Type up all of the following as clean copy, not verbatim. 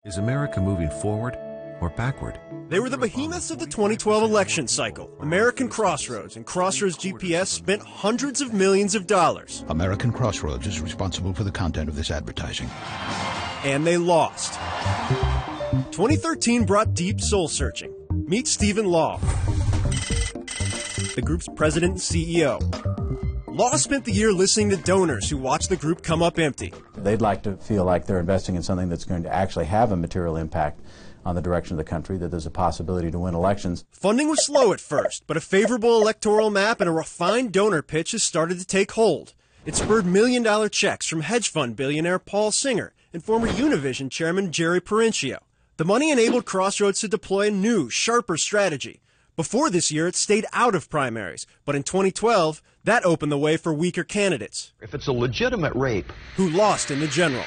Is America moving forward or backward? They were the behemoths of the 2012 election cycle. American Crossroads and Crossroads GPS spent hundreds of millions of dollars. American Crossroads is responsible for the content of this advertising. And they lost. 2013 brought deep soul-searching. Meet Stephen Law, the group's president and CEO. Law spent the year listening to donors who watched the group come up empty. They'd like to feel like they're investing in something that's going to actually have a material impact on the direction of the country, that there's a possibility to win elections. Funding was slow at first, but a favorable electoral map and a refined donor pitch has started to take hold. It spurred million-dollar checks from hedge fund billionaire Paul Singer and former Univision chairman Jerry Parenchio. The money enabled Crossroads to deploy a new, sharper strategy. Before this year, it stayed out of primaries, but in 2012, that opened the way for weaker candidates. If it's a legitimate rape, who lost in the general.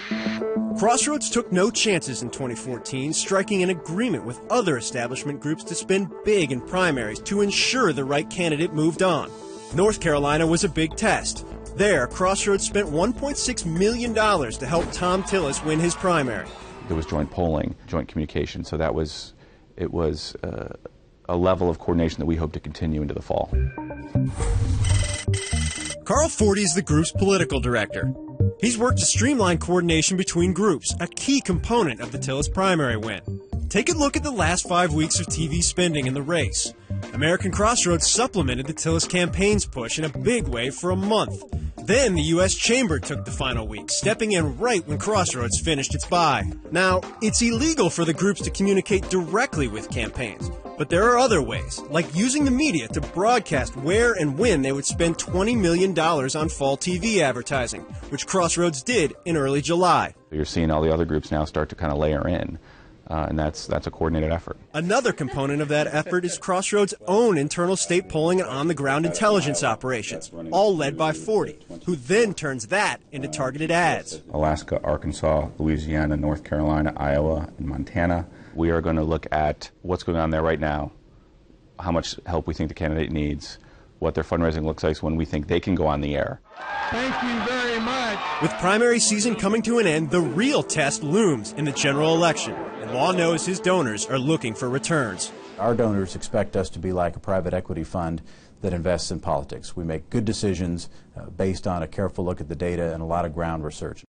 Crossroads took no chances in 2014, striking an agreement with other establishment groups to spend big in primaries to ensure the right candidate moved on. North Carolina was a big test. There, Crossroads spent $1.6 million to help Tom Tillis win his primary. There was joint polling, joint communication, so it was a level of coordination that we hope to continue into the fall. Carl Forty is the group's political director. He's worked to streamline coordination between groups, a key component of the Tillis primary win. Take a look at the last 5 weeks of TV spending in the race. American Crossroads supplemented the Tillis campaign's push in a big way for a month. Then the U.S. Chamber took the final week, stepping in right when Crossroads finished its buy. Now, it's illegal for the groups to communicate directly with campaigns, but there are other ways, like using the media to broadcast where and when they would spend $20 million on fall TV advertising, which Crossroads did in early July. You're seeing all the other groups now start to kind of layer in. And that's a coordinated effort. Another component of that effort is Crossroads' own internal state polling and on-the-ground intelligence operations, all led by Forty, who then turns that into targeted ads. Alaska, Arkansas, Louisiana, North Carolina, Iowa, and Montana. We are going to look at what's going on there right now, how much help we think the candidate needs, what their fundraising looks like when we think they can go on the air. Thank you very much. With primary season coming to an end, the real test looms in the general election, and Law knows his donors are looking for returns. Our donors expect us to be like a private equity fund that invests in politics. We make good decisions based on a careful look at the data and a lot of ground research.